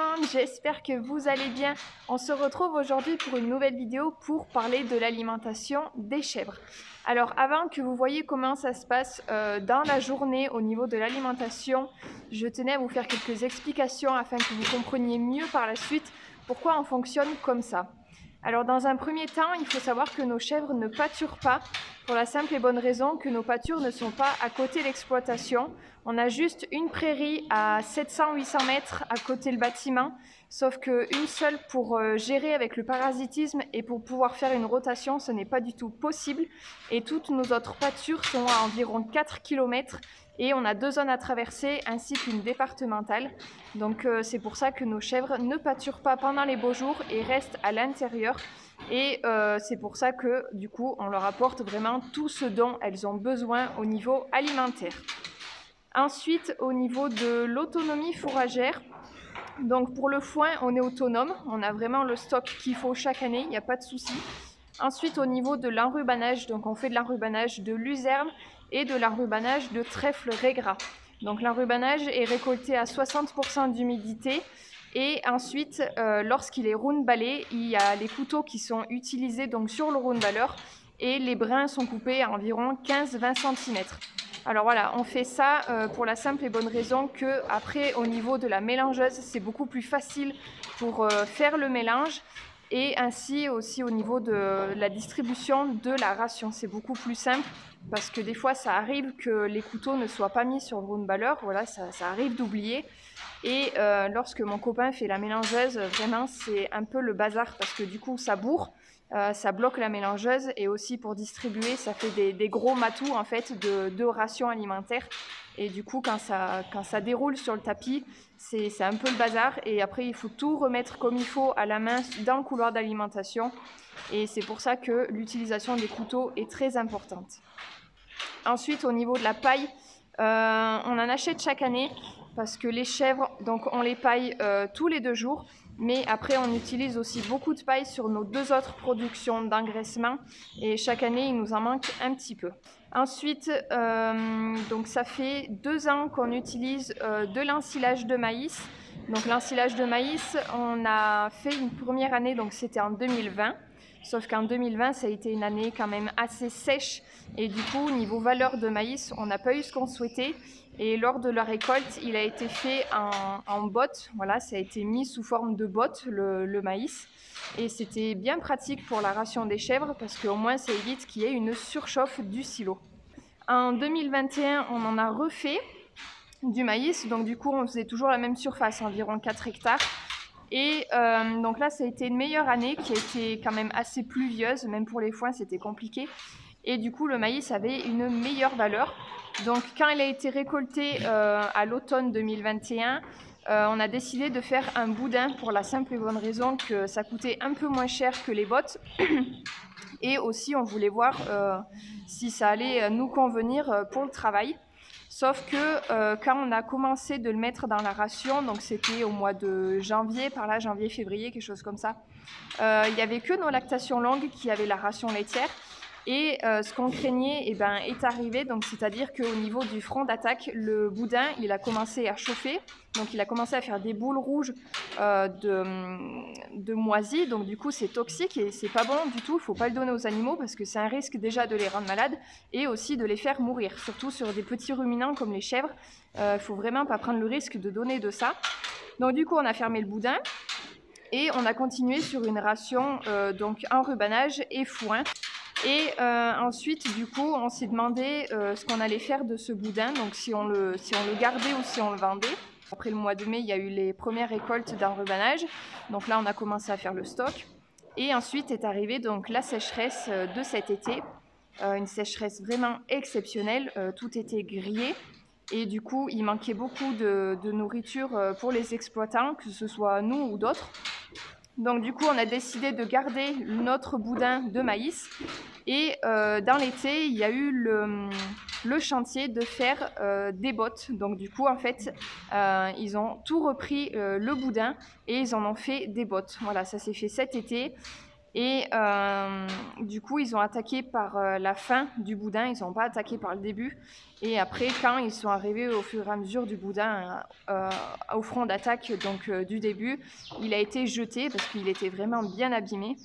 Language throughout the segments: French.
monde, j'espère que vous allez bien. On se retrouve aujourd'hui pour une nouvelle vidéo pour parler de l'alimentation des chèvres. Alors avant que vous voyez comment ça se passe dans la journée au niveau de l'alimentation, je tenais à vous faire quelques explications afin que vous compreniez mieux par la suite pourquoi on fonctionne comme ça. Alors dans un premier temps, il faut savoir que nos chèvres ne pâturent pas pour la simple et bonne raison que nos pâtures ne sont pas à côté de l'exploitation. On a juste une prairie à 700-800 mètres à côté du bâtiment, sauf qu'une seule pour gérer avec le parasitisme et pour pouvoir faire une rotation, ce n'est pas du tout possible. Et toutes nos autres pâtures sont à environ 4 km et on a 2 zones à traverser ainsi qu'une départementale. Donc c'est pour ça que nos chèvres ne pâturent pas pendant les beaux jours et restent à l'intérieur. Et c'est pour ça que du coup on leur apporte vraiment tout ce dont elles ont besoin au niveau alimentaire. Ensuite, au niveau de l'autonomie fourragère, donc pour le foin on est autonome, on a vraiment le stock qu'il faut chaque année, il n'y a pas de souci. Ensuite au niveau de l'enrubanage, donc on fait de l'enrubanage de luzerne et de l'enrubanage de trèfle régras. Donc l'enrubanage est récolté à 60% d'humidité. Et ensuite, lorsqu'il est round-ballé, il y a les couteaux qui sont utilisés donc sur le round-balleur et les brins sont coupés à environ 15-20 cm. Alors voilà, on fait ça pour la simple et bonne raison que après au niveau de la mélangeuse, c'est beaucoup plus facile pour faire le mélange et ainsi aussi au niveau de la distribution de la ration. C'est beaucoup plus simple parce que des fois ça arrive que les couteaux ne soient pas mis sur le round-balleur, voilà, ça arrive d'oublier. Et lorsque mon copain fait la mélangeuse, vraiment c'est un peu le bazar parce que du coup ça bourre, ça bloque la mélangeuse et aussi pour distribuer ça fait des gros matous en fait de rations alimentaires. Et du coup quand ça déroule sur le tapis, c'est un peu le bazar et après il faut tout remettre comme il faut à la main dans le couloir d'alimentation. Et c'est pour ça que l'utilisation des couteaux est très importante. Ensuite au niveau de la paille, on en achète chaque année parce que les chèvres, donc on les paille tous les 2 jours, mais après on utilise aussi beaucoup de paille sur nos 2 autres productions d'engraissement et chaque année il nous en manque un petit peu. Ensuite, donc ça fait 2 ans qu'on utilise de l'ensilage de maïs. Donc l'ensilage de maïs, on a fait une première année, donc c'était en 2020. Sauf qu'en 2020, ça a été une année quand même assez sèche et du coup, niveau valeur de maïs, on n'a pas eu ce qu'on souhaitait. Et lors de la récolte, il a été fait en bottes. Voilà, ça a été mis sous forme de bottes, le maïs. Et c'était bien pratique pour la ration des chèvres parce qu'au moins, ça évite qu'il y ait une surchauffe du silo. En 2021, on en a refait du maïs. Donc du coup, on faisait toujours la même surface, environ 4 hectares. Et donc là, ça a été une meilleure année qui a été quand même assez pluvieuse, même pour les foins, c'était compliqué. Et du coup, le maïs avait une meilleure valeur. Donc quand il a été récolté à l'automne 2021, on a décidé de faire un boudin pour la simple et bonne raison que ça coûtait un peu moins cher que les bottes. Et aussi, on voulait voir si ça allait nous convenir pour le travail. Sauf que quand on a commencé de le mettre dans la ration, donc c'était au mois de janvier, par là, janvier-février, quelque chose comme ça, il n'y avait que nos lactations longues qui avaient la ration laitière. Et ce qu'on craignait est arrivé, donc c'est-à-dire qu'au niveau du front d'attaque, le boudin, il a commencé à chauffer, donc il a commencé à faire des boules rouges de moisie, donc du coup c'est toxique et c'est pas bon du tout, il faut pas le donner aux animaux parce que c'est un risque déjà de les rendre malades et aussi de les faire mourir, surtout sur des petits ruminants comme les chèvres, faut vraiment pas prendre le risque de donner de ça. Donc du coup on a fermé le boudin et on a continué sur une ration donc enrubanage et foin. Et ensuite, du coup, on s'est demandé ce qu'on allait faire de ce boudin, donc si on le gardait ou si on le vendait. Après le mois de mai, il y a eu les premières récoltes d'enrubanage, donc là on a commencé à faire le stock. Et ensuite est arrivée donc la sécheresse de cet été, une sécheresse vraiment exceptionnelle, tout était grillé. Et du coup, il manquait beaucoup de nourriture pour les exploitants, que ce soit nous ou d'autres. Donc du coup, on a décidé de garder notre boudin de maïs. Et dans l'été, il y a eu le chantier de faire des bottes. Donc du coup, en fait, ils ont tout repris le boudin et ils en ont fait des bottes. Voilà, ça s'est fait cet été. Et du coup, ils ont attaqué par la fin du boudin, ils n'ont pas attaqué par le début. Et après, quand ils sont arrivés au fur et à mesure du boudin au front d'attaque du début, il a été jeté parce qu'il était vraiment bien abîmé.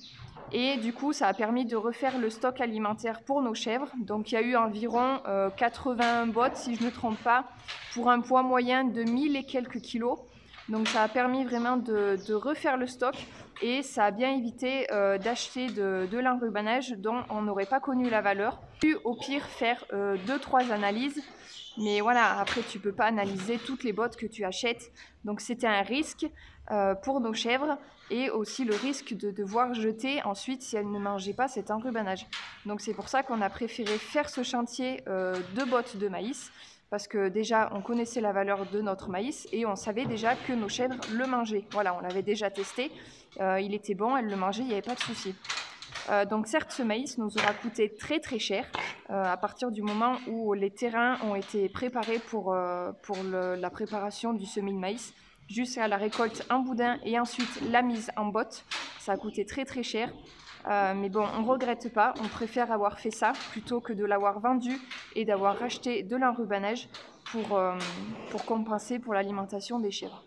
Et du coup, ça a permis de refaire le stock alimentaire pour nos chèvres. Donc, il y a eu environ 80 bottes, si je ne me trompe pas, pour un poids moyen de 1000 et quelques kilos. Donc, ça a permis vraiment de refaire le stock et ça a bien évité d'acheter de l'enrubanage dont on n'aurait pas connu la valeur. Puis, au pire, faire 2-3 analyses. Mais voilà, après, tu ne peux pas analyser toutes les bottes que tu achètes. Donc, c'était un risque pour nos chèvres et aussi le risque de devoir jeter ensuite si elles ne mangeaient pas cet enrubanage. Donc, c'est pour ça qu'on a préféré faire ce chantier de bottes de maïs parce que déjà, on connaissait la valeur de notre maïs et on savait déjà que nos chèvres le mangeaient. Voilà, on l'avait déjà testé. Il était bon, elles le mangeaient, il n'y avait pas de souci. Donc certes, ce maïs nous aura coûté très très cher à partir du moment où les terrains ont été préparés pour la préparation du semis de maïs jusqu'à la récolte en boudin et ensuite la mise en botte. Ça a coûté très très cher. Mais bon, on ne regrette pas, on préfère avoir fait ça plutôt que de l'avoir vendu et d'avoir racheté de l'enrubanage pour compenser pour l'alimentation des chèvres.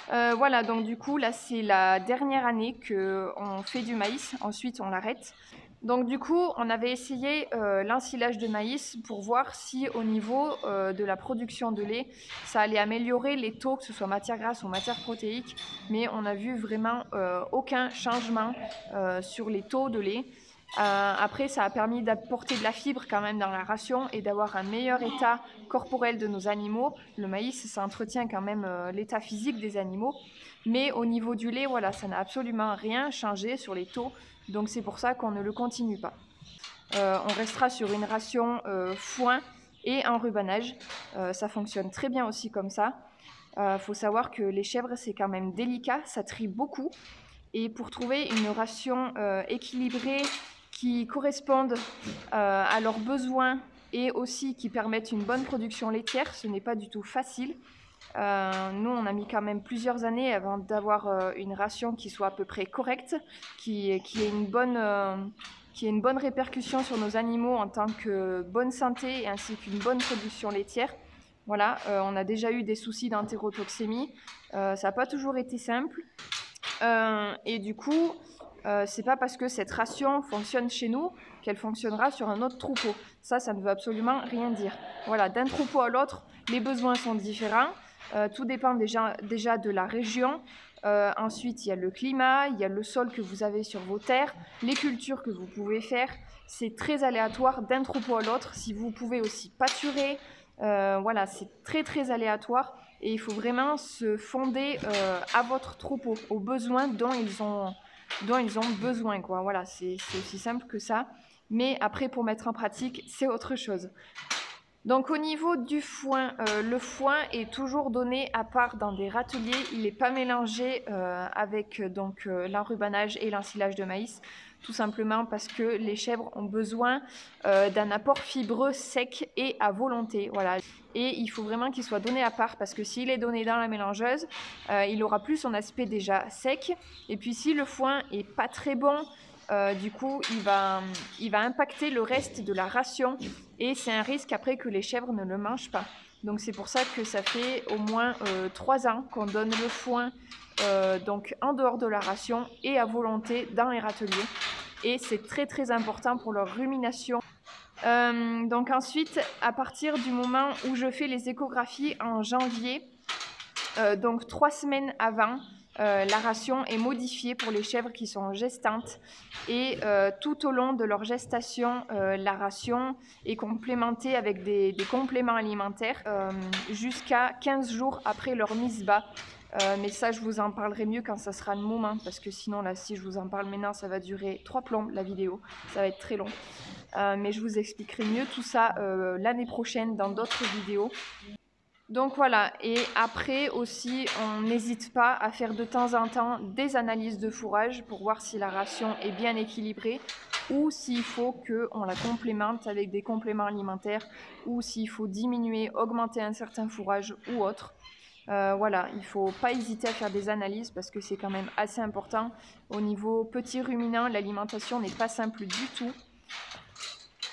Voilà, donc du coup, là, c'est la dernière année qu'on fait du maïs. Ensuite, on l'arrête. Donc du coup, on avait essayé l'ensilage de maïs pour voir si au niveau de la production de lait, ça allait améliorer les taux, que ce soit matière grasse ou matière protéique. Mais on n'a vu vraiment aucun changement sur les taux de lait. Après, ça a permis d'apporter de la fibre quand même dans la ration et d'avoir un meilleur état corporel de nos animaux. Le maïs, ça entretient quand même l'état physique des animaux. Mais au niveau du lait, voilà, ça n'a absolument rien changé sur les taux. Donc c'est pour ça qu'on ne le continue pas. On restera sur une ration foin et enrubanage. Ça fonctionne très bien aussi comme ça. Faut savoir que les chèvres, c'est quand même délicat, ça trie beaucoup. Et pour trouver une ration équilibrée qui corresponde à leurs besoins et aussi qui permette une bonne production laitière, ce n'est pas du tout facile. Nous, on a mis quand même plusieurs années avant d'avoir une ration qui soit à peu près correcte, qui ait une bonne répercussion sur nos animaux en tant que bonne santé ainsi qu'une bonne production laitière. Voilà, on a déjà eu des soucis d'entérotoxémie, ça n'a pas toujours été simple. Et du coup, c'est pas parce que cette ration fonctionne chez nous qu'elle fonctionnera sur un autre troupeau. Ça ne veut absolument rien dire. Voilà, d'un troupeau à l'autre, les besoins sont différents. Tout dépend déjà de la région. Ensuite, il y a le climat, il y a le sol que vous avez sur vos terres, les cultures que vous pouvez faire. C'est très aléatoire d'un troupeau à l'autre. Si vous pouvez aussi pâturer, voilà, c'est très très aléatoire. Et il faut vraiment se fonder à votre troupeau, aux besoins dont ils ont besoin, quoi. Voilà, c'est aussi simple que ça. Mais après, pour mettre en pratique, c'est autre chose. Donc au niveau du foin, le foin est toujours donné à part dans des râteliers. Il n'est pas mélangé avec l'enrubanage et l'ensilage de maïs. Tout simplement parce que les chèvres ont besoin d'un apport fibreux sec et à volonté. Voilà. Et il faut vraiment qu'il soit donné à part parce que s'il est donné dans la mélangeuse, il aura plus son aspect déjà sec. Et puis si le foin est pas très bon, du coup il va impacter le reste de la ration et c'est un risque après que les chèvres ne le mangent pas. Donc c'est pour ça que ça fait au moins 3 ans qu'on donne le foin donc en dehors de la ration et à volonté dans les râteliers. Et c'est très très important pour leur rumination. Donc ensuite, à partir du moment où je fais les échographies en janvier, donc 3 semaines avant, la ration est modifiée pour les chèvres qui sont gestantes et tout au long de leur gestation, la ration est complémentée avec des compléments alimentaires jusqu'à 15 jours après leur mise bas. Mais ça, je vous en parlerai mieux quand ça sera le moment parce que sinon, là, si je vous en parle maintenant, ça va durer 3 plombs la vidéo, ça va être très long. Mais je vous expliquerai mieux tout ça l'année prochaine dans d'autres vidéos. Donc voilà, et après aussi, on n'hésite pas à faire de temps en temps des analyses de fourrage pour voir si la ration est bien équilibrée ou s'il faut qu'on la complémente avec des compléments alimentaires ou s'il faut diminuer, augmenter un certain fourrage ou autre. Voilà, il ne faut pas hésiter à faire des analyses parce que c'est quand même assez important. Au niveau petits ruminants, l'alimentation n'est pas simple du tout.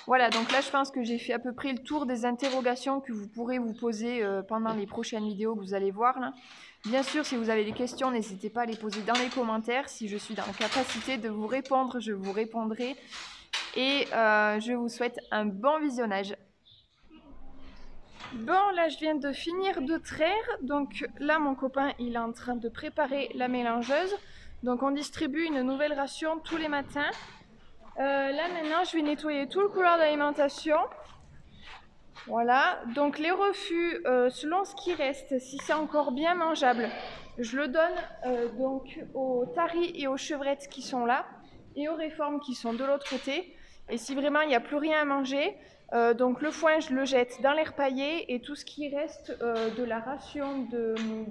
Voilà, donc là je pense que j'ai fait à peu près le tour des interrogations que vous pourrez vous poser pendant les prochaines vidéos que vous allez voir là. Bien sûr, si vous avez des questions, n'hésitez pas à les poser dans les commentaires. Si je suis dans la capacité de vous répondre, je vous répondrai. Et je vous souhaite un bon visionnage. Bon, là je viens de finir de traire. Donc là mon copain il est en train de préparer la mélangeuse. Donc on distribue une nouvelle ration tous les matins. Là maintenant je vais nettoyer tout le couloir d'alimentation. Voilà, donc les refus, selon ce qui reste, si c'est encore bien mangeable, je le donne donc aux taris et aux chevrettes qui sont là et aux réformes qui sont de l'autre côté. Et si vraiment il n'y a plus rien à manger, donc le foin je le jette dans l'air paillé et tout ce qui reste de la ration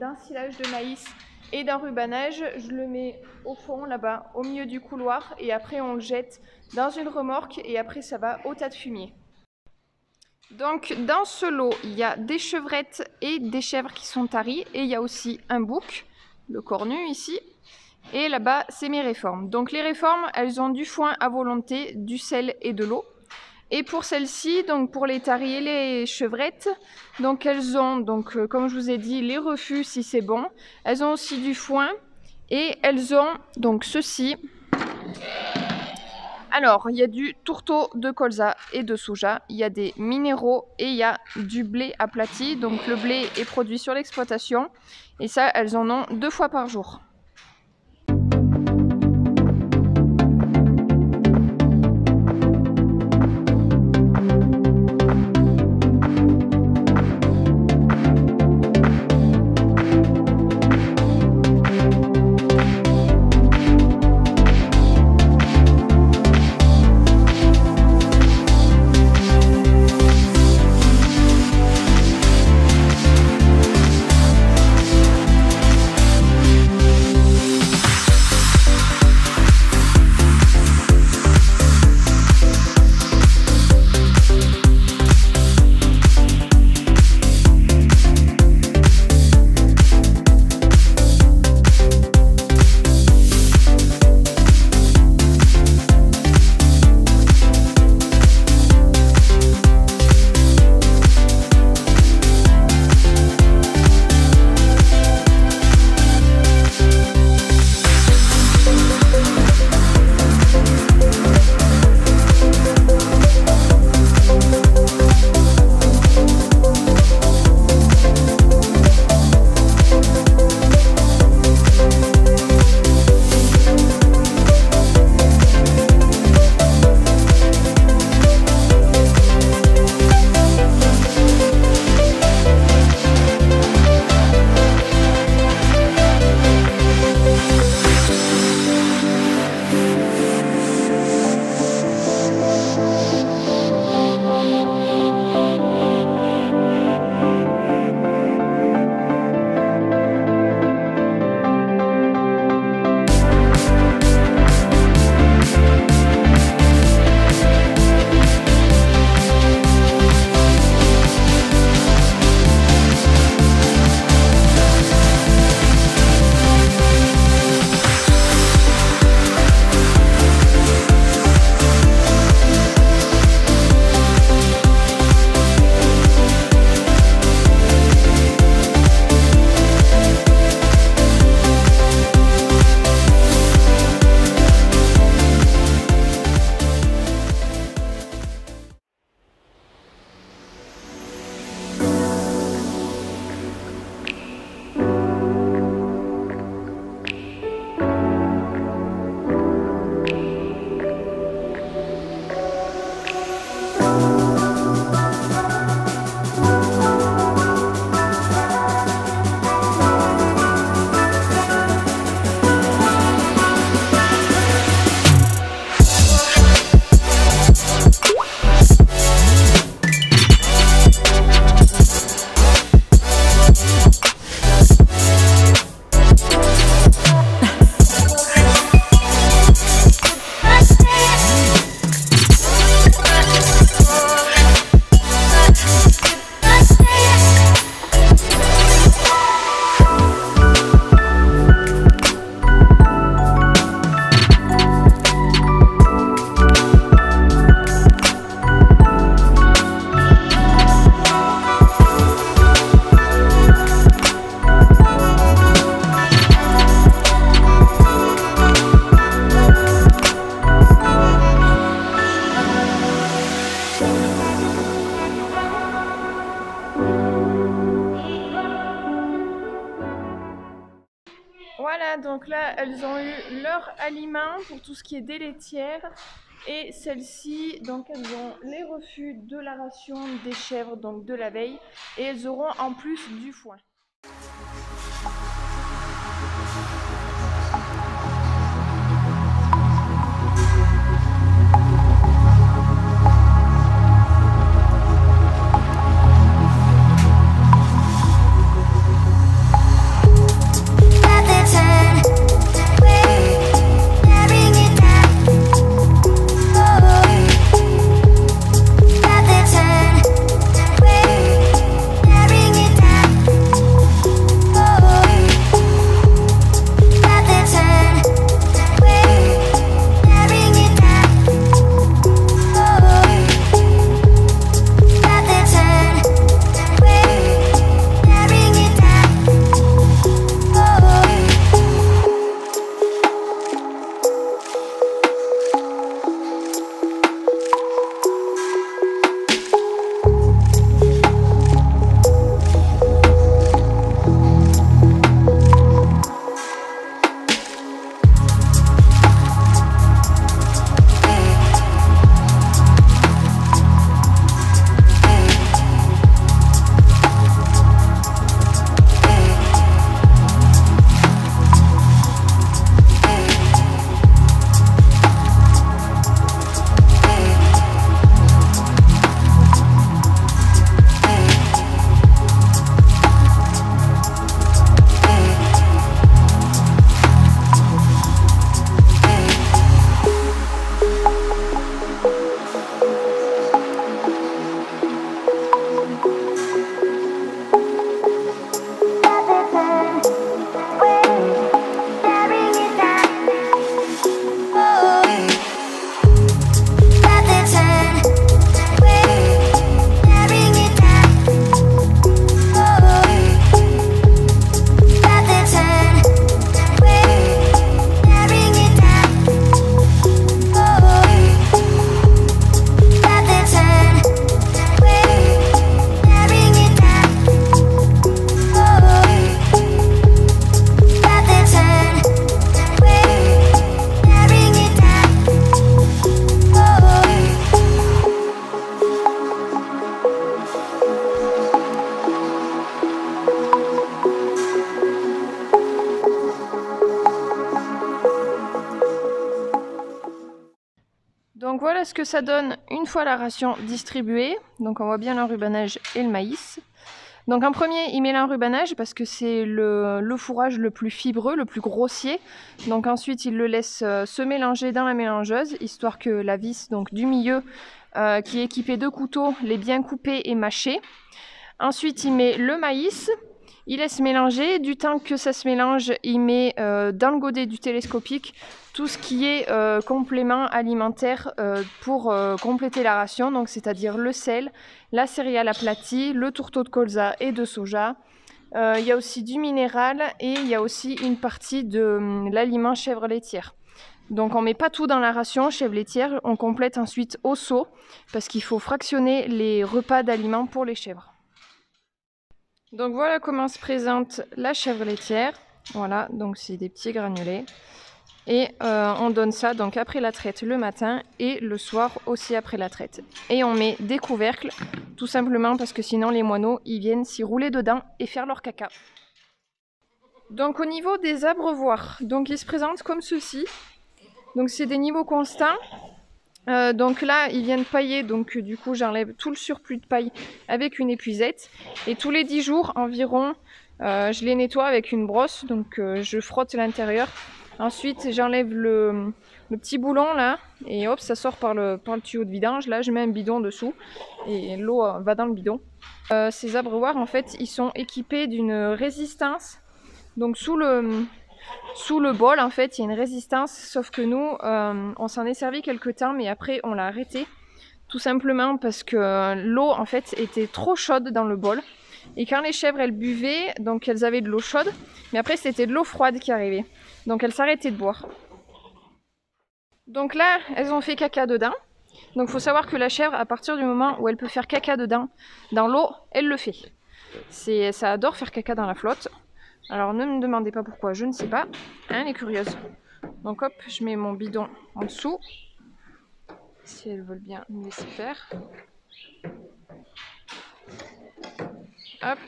d'ensilage de maïs et d'enrubanage, je le mets au fond là-bas, au milieu du couloir et après on le jette dans une remorque et après ça va au tas de fumier. Donc dans ce lot, il y a des chevrettes et des chèvres qui sont taries et il y a aussi un bouc, le cornu ici. Et là-bas, c'est mes réformes. Donc les réformes, elles ont du foin à volonté, du sel et de l'eau. Et pour celles-ci, donc pour les taris et les chevrettes, donc elles ont, donc, comme je vous ai dit, les refus si c'est bon. Elles ont aussi du foin et elles ont donc ceci. Alors, il y a du tourteau de colza et de soja, il y a des minéraux et il y a du blé aplati. Donc le blé est produit sur l'exploitation et ça, elles en ont 2 fois par jour. Voilà, donc là, elles ont eu leur aliment pour tout ce qui est des laitières. Et celles-ci, donc elles ont les refus de la ration des chèvres, donc de la veille. Et elles auront en plus du foin. Donc voilà ce que ça donne une fois la ration distribuée. Donc on voit bien l'enrubanage et le maïs. Donc en premier, il met l'enrubanage parce que c'est le fourrage le plus fibreux, le plus grossier. Donc ensuite, il le laisse se mélanger dans la mélangeuse, histoire que la vis donc, du milieu, qui est équipée de couteaux, l'ait bien coupé et mâché. Ensuite, il met le maïs. Il laisse mélanger. Du temps que ça se mélange, il met dans le godet du télescopique tout ce qui est complément alimentaire pour compléter la ration, donc c'est-à-dire le sel, la céréale aplatie, le tourteau de colza et de soja. Il y a aussi du minéral et il y a aussi une partie de l'aliment chèvre laitière. Donc on ne met pas tout dans la ration chèvre laitière, on complète ensuite au seau parce qu'il faut fractionner les repas d'aliments pour les chèvres. Donc voilà comment se présente la chèvre laitière. Voilà, donc c'est des petits granulés. Et on donne ça donc après la traite le matin et le soir aussi après la traite. Et on met des couvercles, tout simplement parce que sinon les moineaux ils viennent s'y rouler dedans et faire leur caca. Donc au niveau des abreuvoirs, donc ils se présentent comme ceci. Donc c'est des niveaux constants. Donc là ils viennent pailler, donc du coup j'enlève tout le surplus de paille avec une épuisette. Et tous les 10 jours environ, je les nettoie avec une brosse, donc je frotte l'intérieur. Ensuite, j'enlève le petit boulon là, et hop, ça sort par le tuyau de vidange. Là, je mets un bidon dessous, et l'eau va dans le bidon. Ces abreuvoirs, en fait, ils sont équipés d'une résistance. Donc, sous le bol, en fait, il y a une résistance, sauf que nous, on s'en est servi quelques temps, mais après, on l'a arrêté. Tout simplement parce que l'eau, en fait, était trop chaude dans le bol. Et quand les chèvres, elles buvaient, donc elles avaient de l'eau chaude, mais après, c'était de l'eau froide qui arrivait. Donc elles s'arrêtaient de boire. Donc là, elles ont fait caca dedans. Donc il faut savoir que la chèvre, à partir du moment où elle peut faire caca dedans, dans l'eau, elle le fait. Ça adore faire caca dans la flotte. Alors ne me demandez pas pourquoi, je ne sais pas. Hein, elle est curieuse. Donc hop, je mets mon bidon en dessous. Si elles veulent bien me laisser faire. Hop.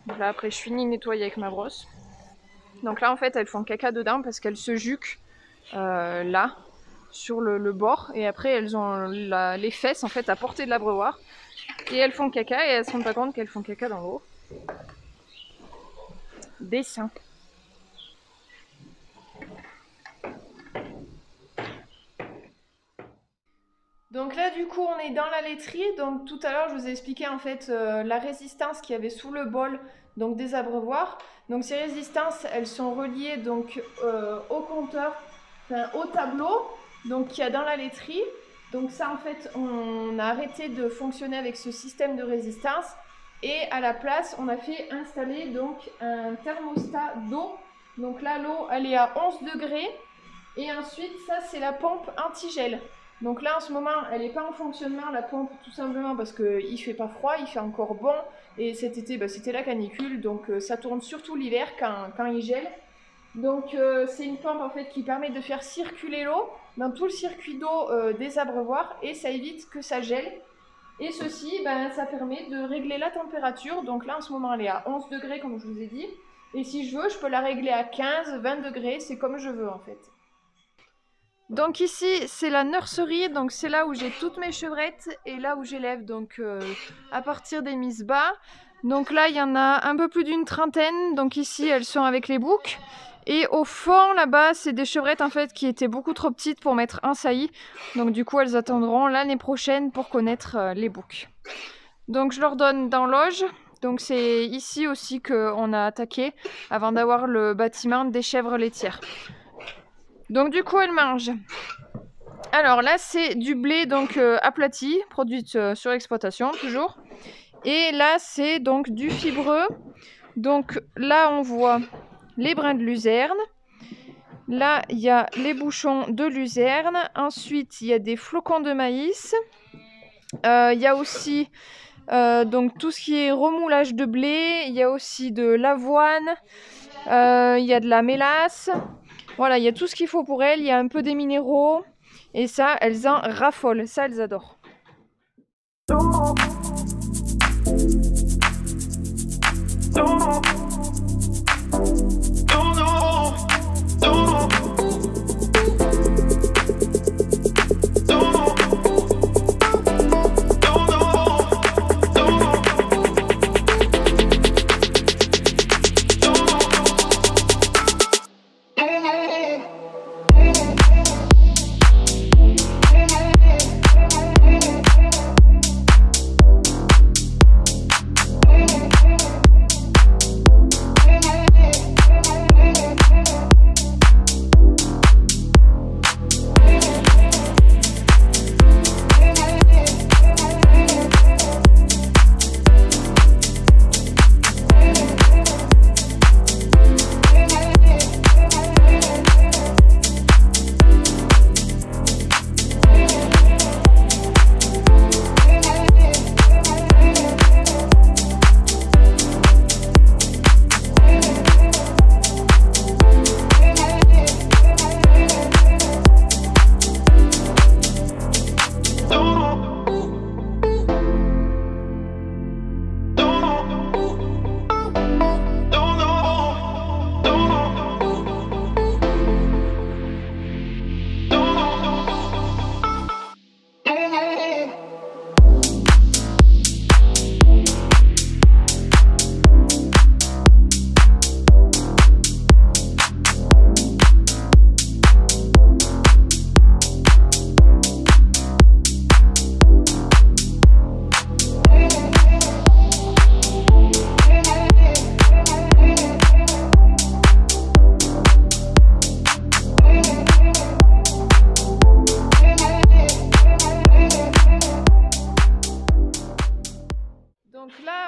Donc là après je finis de nettoyer avec ma brosse. Donc là en fait elles font caca dedans parce qu'elles se juquent là, sur le bord. Et après elles ont les fesses en fait à portée de l'abreuvoir. Et elles font caca et elles se rendent pas compte qu'elles font caca dans l'eau. Dessin. Donc là du coup on est dans la laiterie. Donc tout à l'heure je vous ai expliqué en fait la résistance qu'il y avait sous le bol donc des abreuvoirs. Donc ces résistances elles sont reliées donc au compteur, enfin au tableau donc qu'il y a dans la laiterie. Donc ça en fait on a arrêté de fonctionner avec ce système de résistance et à la place on a fait installer donc un thermostat d'eau. Donc là l'eau elle est à 11 degrés et ensuite ça c'est la pompe anti-gel. Donc là en ce moment elle n'est pas en fonctionnement la pompe tout simplement parce qu'il ne fait pas froid, il fait encore bon et cet été c'était la canicule donc ça tourne surtout l'hiver quand il gèle. Donc c'est une pompe en fait qui permet de faire circuler l'eau dans tout le circuit d'eau des abreuvoirs et ça évite que ça gèle. Et ceci, ça permet de régler la température. Donc là en ce moment elle est à 11 degrés comme je vous ai dit. Et si je veux, je peux la régler à 15, 20 degrés, c'est comme je veux en fait. Donc ici c'est la nurserie, donc c'est là où j'ai toutes mes chevrettes et là où j'élève donc à partir des mises bas. Donc là il y en a un peu plus d'une trentaine, donc ici elles sont avec les boucs. Et au fond là-bas c'est des chevrettes en fait qui étaient beaucoup trop petites pour mettre un saillie. Donc du coup elles attendront l'année prochaine pour connaître les boucs. Donc je leur donne dans loge. Donc c'est ici aussi qu'on a attaqué avant d'avoir le bâtiment des chèvres laitières. Donc du coup elle mange. Alors là c'est du blé donc aplati, produite sur exploitation toujours. Et là c'est donc du fibreux. Donc là on voit les brins de luzerne. Là il y a les bouchons de luzerne. Ensuite il y a des flocons de maïs. Il y a aussi donc tout ce qui est remoulage de blé. Il y a aussi de l'avoine. Il y a de la mélasse. Voilà, il y a tout ce qu'il faut pour elles, il y a un peu des minéraux, et ça, elles en raffolent, ça, elles adorent.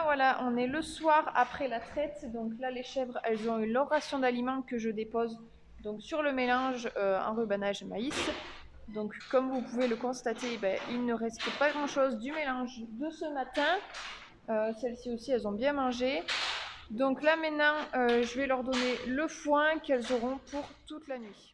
Voilà, on est le soir après la traite. Donc là, les chèvres, elles ont eu leur ration d'aliments que je dépose donc sur le mélange en rubanage maïs. Donc comme vous pouvez le constater, il ne reste pas grand chose du mélange de ce matin. Celles-ci aussi, elles ont bien mangé. Donc là maintenant, je vais leur donner le foin qu'elles auront pour toute la nuit.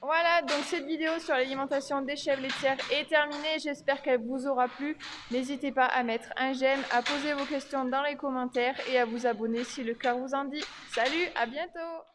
Voilà, donc cette vidéo sur l'alimentation des chèvres laitières est terminée. J'espère qu'elle vous aura plu. N'hésitez pas à mettre un j'aime, à poser vos questions dans les commentaires et à vous abonner si le cœur vous en dit. Salut, à bientôt!